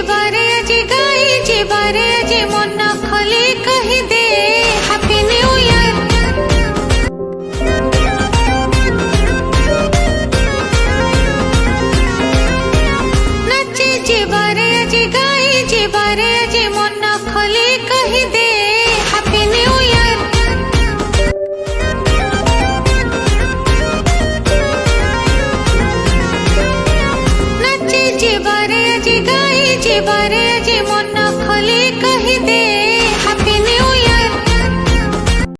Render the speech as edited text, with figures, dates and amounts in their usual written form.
बारे आज गाई जे बारे आज मन खोली कही दे हैप्पी न्यू ईयर। नाचे जे बारे आज गाई जे बारे आज मन खोली कही दे हैप्पी न्यू ईयर। नाचे जे बारे आज गाई जे बारे आज मन खोली